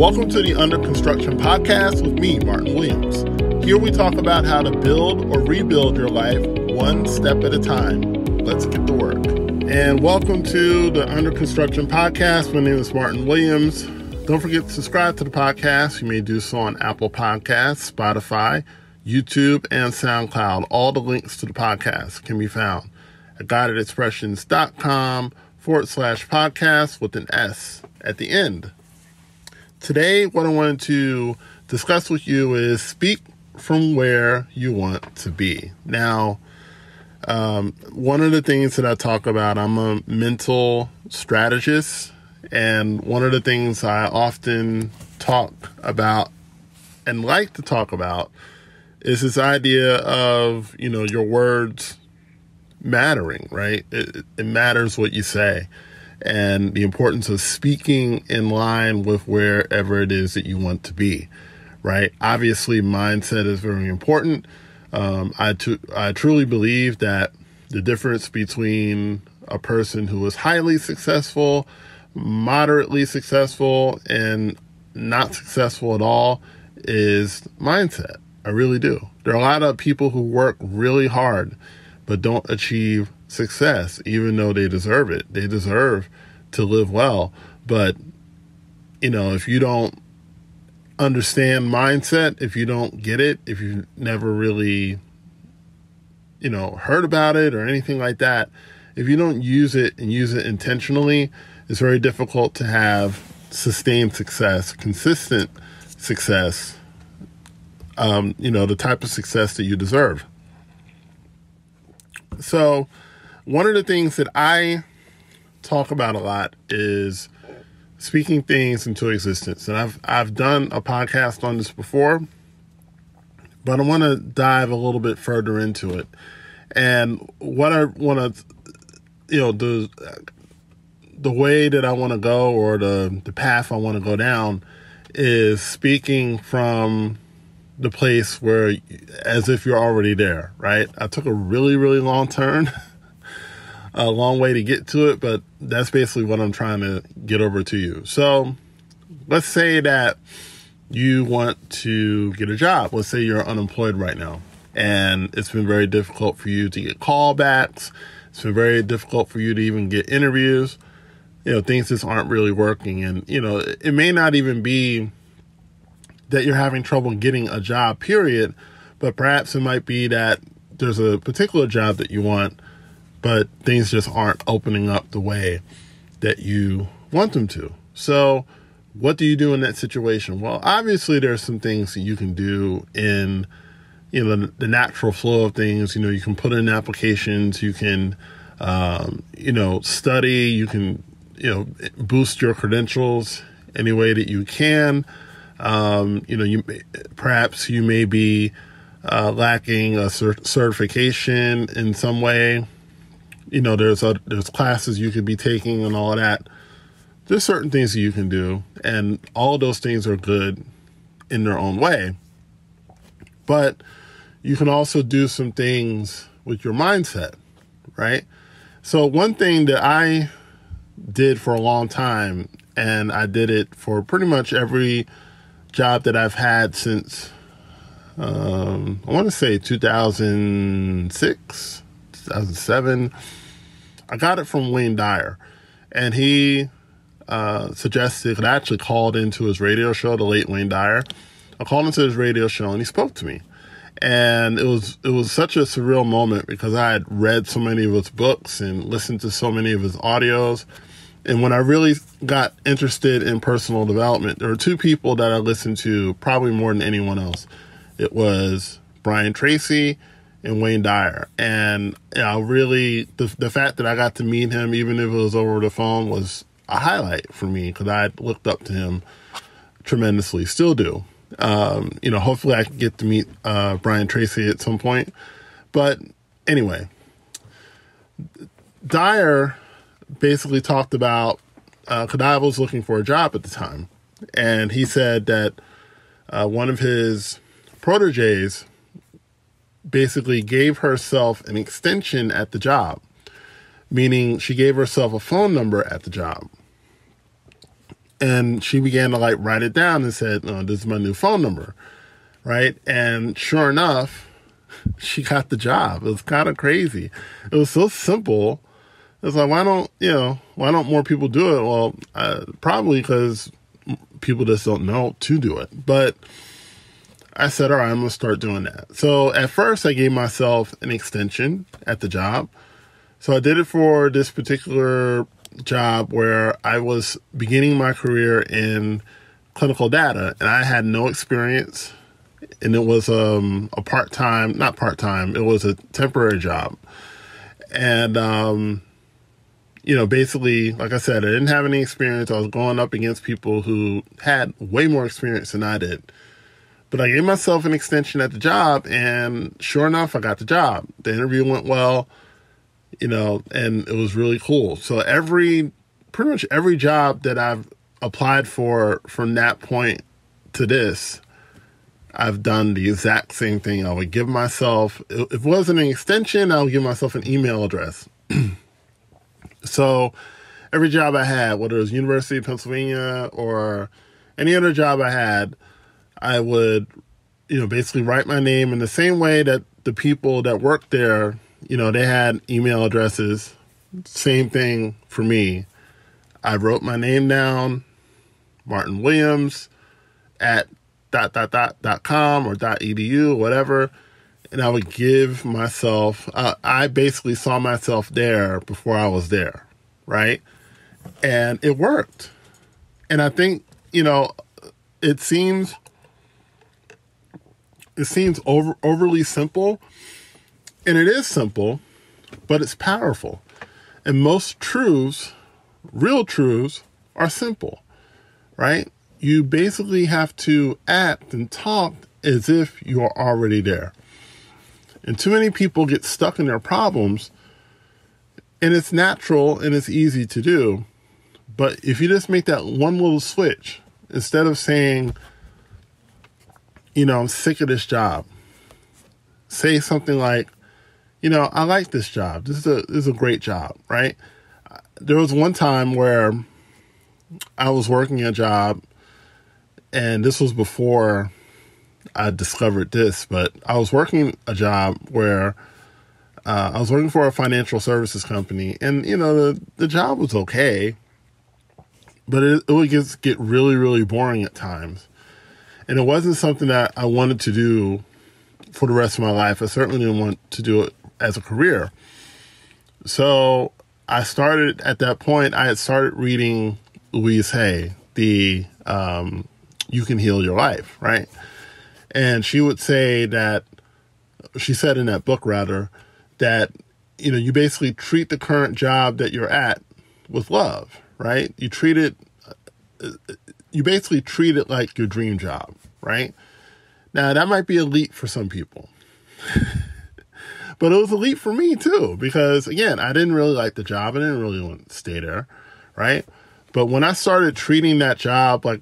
Welcome to the Under Construction Podcast with me, Martin Williams. Here we talk about how to build or rebuild your life one step at a time. Let's get to work. And welcome to the Under Construction Podcast. My name is Martin Williams. Don't forget to subscribe to the podcast. You may do so on Apple Podcasts, Spotify, YouTube, and SoundCloud. All the links to the podcast can be found at guidedexpressions.com/podcast with an S at the end. Today, what I wanted to discuss with you is speak from where you want to be. Now, one of the things that I talk about, I'm a mental strategist, and one of the things I often talk about and like to talk about is this idea of, your words mattering, right? It matters what you say, and the importance of speaking in line with wherever it is that you want to be, right? Obviously, mindset is very important. I truly believe that the difference between a person who is highly successful, moderately successful, and not successful at all is mindset. I really do. There are a lot of people who work really hard but don't achieve success, even though they deserve it. They deserve to live well. But, if you don't understand mindset, if you don't get it, if you've never really, heard about it or anything like that, if you don't use it and use it intentionally, it's very difficult to have sustained success, consistent success, the type of success that you deserve. So one of the things that I talk about a lot is speaking things into existence. And I've done a podcast on this before, but I want to dive a little bit further into it. And what I want to, the way that I want to go, or the path I want to go down, is speaking from the place where, as if you're already there, right? I took a really, really long turn, a long way to get to it, but that's basically what I'm trying to get over to you. So let's say that you want to get a job. Let's say you're unemployed right now, and it's been very difficult for you to get callbacks. It's been very difficult for you to even get interviews. Things just aren't really working. And, it may not even be that you're having trouble getting a job, period, but perhaps it might be that there's a particular job that you want, but things just aren't opening up the way that you want them to. So what do you do in that situation? Well, obviously there's some things that you can do in, the natural flow of things. You can put in applications, you can, study, you can, boost your credentials any way that you can. Perhaps you may be lacking a certification in some way. There's classes you could be taking and all of that. There's certain things that you can do, and all of those things are good in their own way. But you can also do some things with your mindset, right? So one thing that I did for a long time, and I did it for pretty much every job that I've had since, I want to say 2006, 2007. I got it from Wayne Dyer, and he suggested, I actually called into his radio show, the late Wayne Dyer. I called into his radio show, and he spoke to me. And it was such a surreal moment, because I had read so many of his books and listened to so many of his audios. And when I really got interested in personal development, there were two people that I listened to probably more than anyone else. It was Brian Tracy and Wayne Dyer. And really, the fact that I got to meet him, even if it was over the phone, was a highlight for me, because I looked up to him tremendously, still do. Hopefully I can get to meet Brian Tracy at some point. But anyway, Dyer basically talked about, because I was looking for a job at the time, and he said that one of his proteges basically gave herself an extension at the job, meaning she gave herself a phone number at the job. And she began to like write it down and said, "Oh, this is my new phone number." Right. And sure enough, she got the job. It was kind of crazy. It was so simple. It's like, why don't more people do it? Well, probably because people just don't know to do it. But I said, all right, I'm going to start doing that. So at first I gave myself an extension at the job. So I did it for this particular job where I was beginning my career in clinical data, and I had no experience. And it was a not part-time, it was a temporary job. And, basically, like I said, I didn't have any experience. I was going up against people who had way more experience than I did. But I gave myself an extension at the job, and sure enough, I got the job. The interview went well, and it was really cool. So pretty much every job that I've applied for from that point to this, I've done the exact same thing. I would give myself, if it wasn't an extension, I would give myself an email address. So every job I had, whether it was University of Pennsylvania or any other job I had, I would, basically write my name in the same way that the people that worked there, they had email addresses. Same thing for me. I wrote my name down, Martin Williams at ... .com or .edu, whatever. And I would give myself, I basically saw myself there before I was there, right? And it worked. And I think, it seems overly simple, and it is simple, but it's powerful. And most truths, real truths, are simple, right? You basically have to act and talk as if you are already there. And too many people get stuck in their problems, and it's natural and it's easy to do. But if you just make that one little switch, instead of saying, I'm sick of this job, say something like, I like this job. This is a great job, right? There was one time where I was working a job, and this was before I discovered this, but I was working a job where I was working for a financial services company, and, the job was okay, but it would just get really, really boring at times. And it wasn't something that I wanted to do for the rest of my life. I certainly didn't want to do it as a career. So I started, at that point, I had started reading Louise Hay, the You Can Heal Your Life, right? And she would say that, she said in that book, rather, that, you basically treat the current job that you're at with love, right? You basically treat it like your dream job, right? Now, that might be a leap for some people. But it was a leap for me, too, because, again, I didn't really like the job. I didn't really want to stay there, right? But when I started treating that job like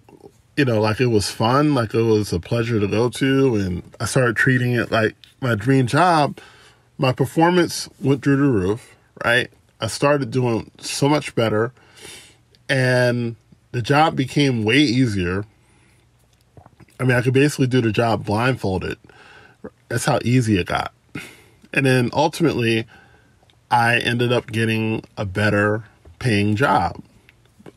it was fun, like it was a pleasure to go to, and I started treating it like my dream job, my performance went through the roof, right? I started doing so much better, and the job became way easier. I mean, I could basically do the job blindfolded. That's how easy it got. And then ultimately, I ended up getting a better paying job.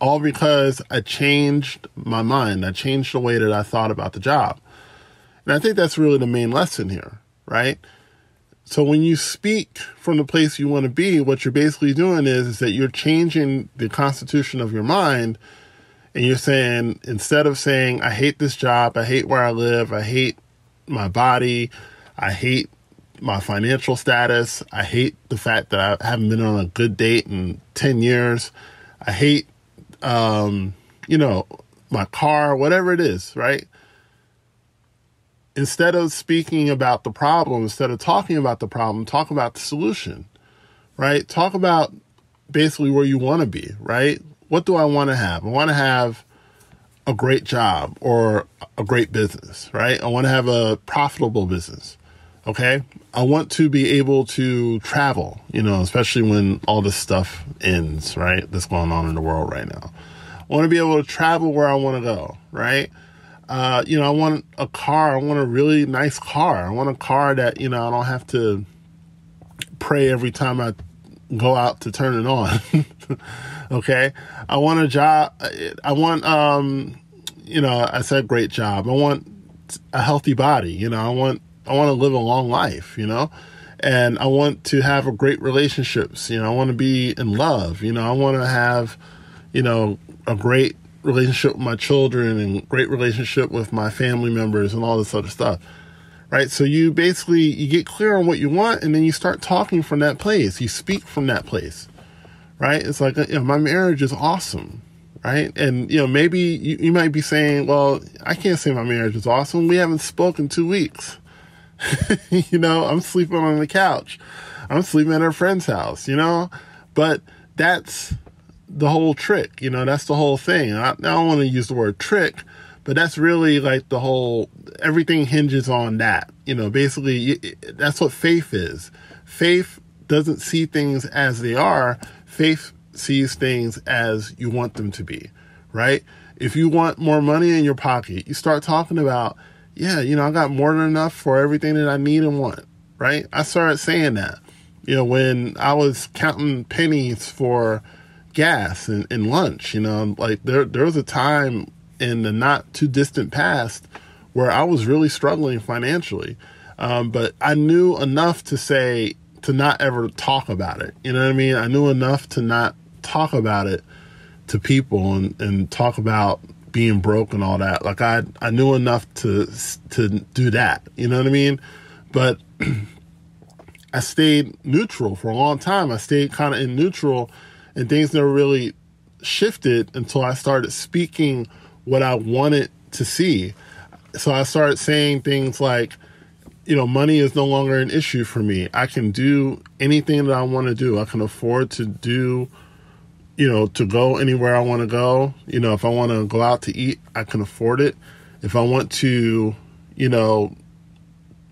All because I changed my mind. I changed the way that I thought about the job. And I think that's really the main lesson here, right? So when you speak from the place you want to be, what you're basically doing is that you're changing the constitution of your mind. And you're saying, instead of saying, I hate this job, I hate where I live, I hate my body, I hate my financial status, I hate the fact that I haven't been on a good date in 10 years, I hate, my car, whatever it is, right? Instead of speaking about the problem, instead of talking about the problem, talk about the solution, right? Talk about basically where you want to be, right? What do I want to have? I want to have a great job or a great business, right? I want to have a profitable business, okay? I want to be able to travel, especially when all this stuff ends, right? That's going on in the world right now. I want to be able to travel where I want to go, right? I want a car. I want a really nice car. I want a car that, I don't have to pray every time I go out to turn it on. Okay. I want a job. I want, I said great job. I want a healthy body. I want to live a long life, and I want to have a great relationships. I want to be in love. I want to have, a great relationship with my children and great relationship with my family members and all this other stuff. Right. So you get clear on what you want, and then you start talking from that place. You speak from that place. Right. It's like, my marriage is awesome. Right. And, maybe you might be saying, well, I can't say my marriage is awesome. We haven't spoken 2 weeks. I'm sleeping on the couch. I'm sleeping at a friend's house, but that's the whole trick. That's the whole thing. I don't want to use the word trick, but that's really like everything hinges on that. Basically that's what faith is. Faith doesn't see things as they are. Faith sees things as you want them to be, right? If you want more money in your pocket, you start talking about, I got more than enough for everything that I need and want, right? I started saying that, when I was counting pennies for gas and lunch, like there was a time in the not too distant past where I was really struggling financially. But I knew enough to not ever talk about it. You know what I mean? I knew enough to not talk about it to people and talk about being broke and all that. Like I knew enough to do that. You know what I mean? But I stayed neutral for a long time. I stayed kind of in neutral, and things never really shifted until I started speaking what I wanted to see. So I started saying things like, money is no longer an issue for me. I can do anything that I want to do. I can afford to do, to go anywhere I want to go. If I want to go out to eat, I can afford it. If I want to,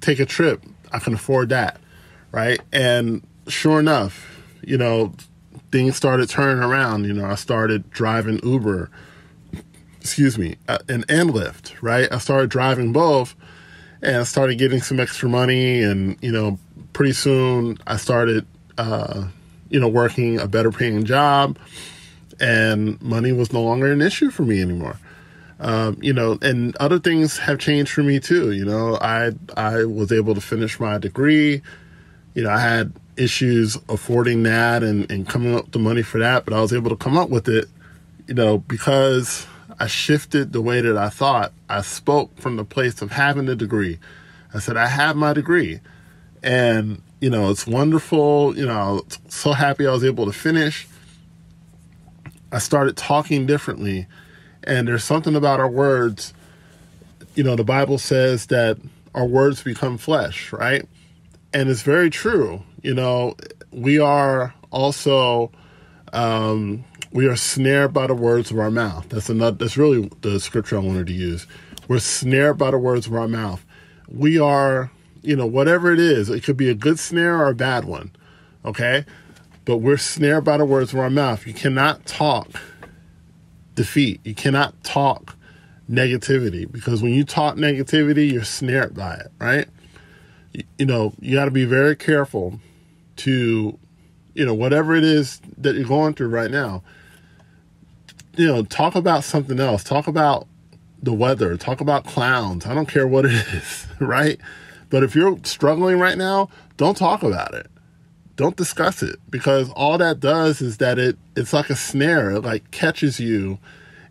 take a trip, I can afford that. Right. And sure enough, things started turning around. I started driving Uber, and Lyft, right? I started driving both, and I started getting some extra money, and, pretty soon I started, working a better paying job, and money was no longer an issue for me anymore. And other things have changed for me too. I was able to finish my degree. I had issues affording that and coming up with the money for that, but I was able to come up with it, because I shifted the way that I thought. I spoke from the place of having the degree. I said, I have my degree, and, it's wonderful. So happy I was able to finish. I started talking differently, and there's something about our words. The Bible says that our words become flesh, right? And it's very true. We are also, we are snared by the words of our mouth. That's really the scripture I wanted to use. We're snared by the words of our mouth. We are, whatever it is, it could be a good snare or a bad one. Okay. But we're snared by the words of our mouth. You cannot talk defeat. You cannot talk negativity, because when you talk negativity, you're snared by it, right? You got to be very careful to, whatever it is that you're going through right now, talk about something else. Talk about the weather. Talk about clowns. I don't care what it is, right? But if you're struggling right now, don't talk about it. Don't discuss it, because all that does is that it's like a snare. It like catches you,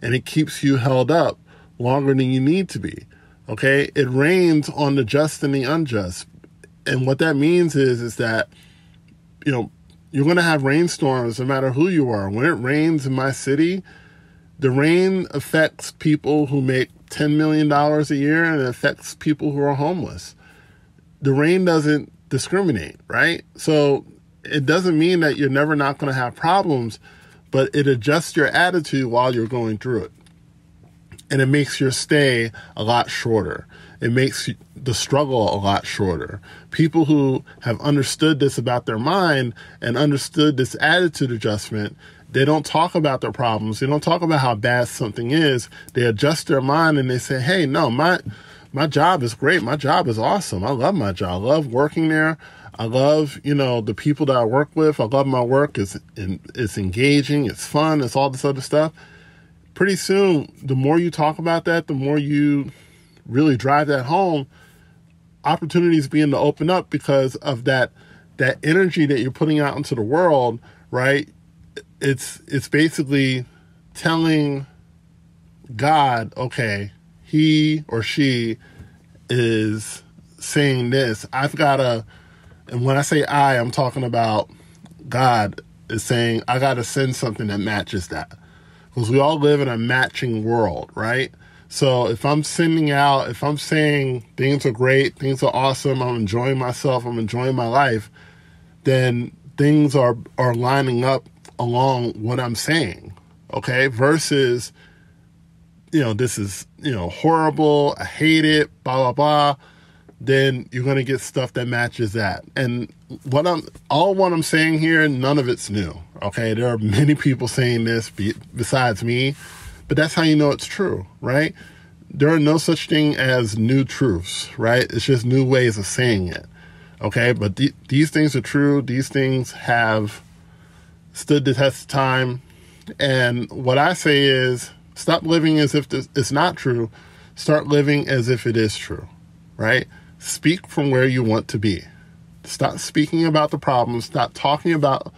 and it keeps you held up longer than you need to be. Okay? It rains on the just and the unjust. And what that means is that, you're going to have rainstorms no matter who you are. When it rains in my city, the rain affects people who make $10 million a year, and it affects people who are homeless. The rain doesn't discriminate, right? So it doesn't mean that you're never not going to have problems, but it adjusts your attitude while you're going through it. And it makes your stay a lot shorter. It makes the struggle a lot shorter. People who have understood this about their mind and understood this attitude adjustment, they don't talk about their problems. They don't talk about how bad something is. They adjust their mind and they say, hey, no, my job is great. My job is awesome. I love my job. I love working there. I love, the people that I work with. I love my work. It's engaging. It's fun. It's all this other stuff. Pretty soon, the more you talk about that, the more you really drive that home, opportunities begin to open up because of that energy that you're putting out into the world, right? It's basically telling God, okay, he or she is saying this. And when I say I'm talking about God is saying, I got to send something that matches that. Because we all live in a matching world, right? So if I'm saying things are great, things are awesome, I'm enjoying myself, I'm enjoying my life, then things are lining up along what I'm saying, okay? Versus, this is, horrible, I hate it, blah, blah, blah. Then you're going to get stuff that matches that. And what I'm saying here, none of it's new, okay? There are many people saying this besides me, but that's how you know it's true, right? There are no such thing as new truths, right? It's just new ways of saying it, okay? But these things are true. These things have stood the test of time. And what I say is stop living as if it's not true. Start living as if it is true, right? Speak from where you want to be. Stop speaking about the problems. Stop talking about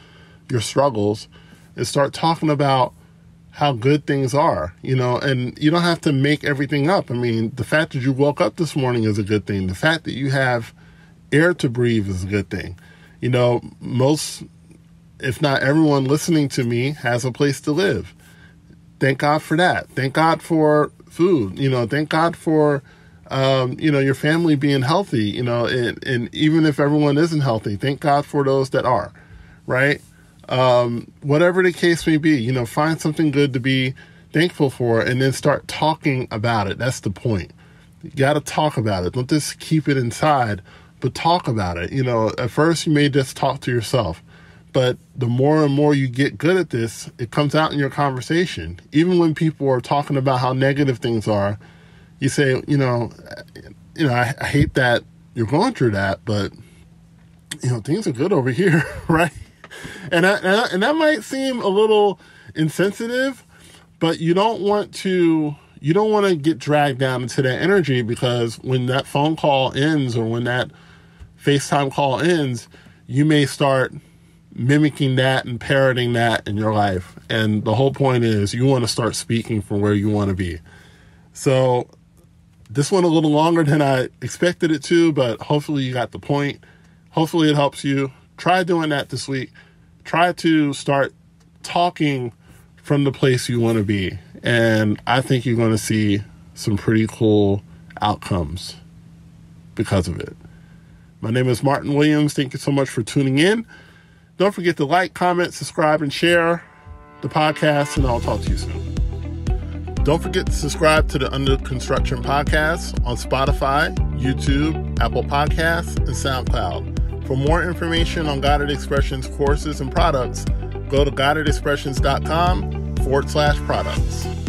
your struggles and start talking about how good things are, and you don't have to make everything up. I mean, the fact that you woke up this morning is a good thing. The fact that you have air to breathe is a good thing. Most, if not everyone listening to me has a place to live. Thank God for that. Thank God for food, thank God for your family being healthy, and even if everyone isn't healthy, thank God for those that are, right? Whatever the case may be, find something good to be thankful for and then start talking about it. That's the point. You got to talk about it. Don't just keep it inside, but talk about it. At first you may just talk to yourself, but the more and more you get good at this, it comes out in your conversation. Even when people are talking about how negative things are, you say, I hate that you're going through that, but, things are good over here, right? And that might seem a little insensitive, but you don't want to get dragged down into that energy, because when that phone call ends or when that FaceTime call ends, you may start mimicking that and parroting that in your life. And the whole point is you want to start speaking from where you want to be. So this went a little longer than I expected it to, but hopefully you got the point. Hopefully it helps you. Try doing that this week. Try to start talking from the place you want to be. And I think you're going to see some pretty cool outcomes because of it. My name is Martin Williams. Thank you so much for tuning in. Don't forget to like, comment, subscribe, and share the podcast, and I'll talk to you soon. Don't forget to subscribe to the Under Construction podcast on Spotify, YouTube, Apple Podcasts, and SoundCloud. For more information on Guided Expressions courses and products, go to guidedexpressions.com/products.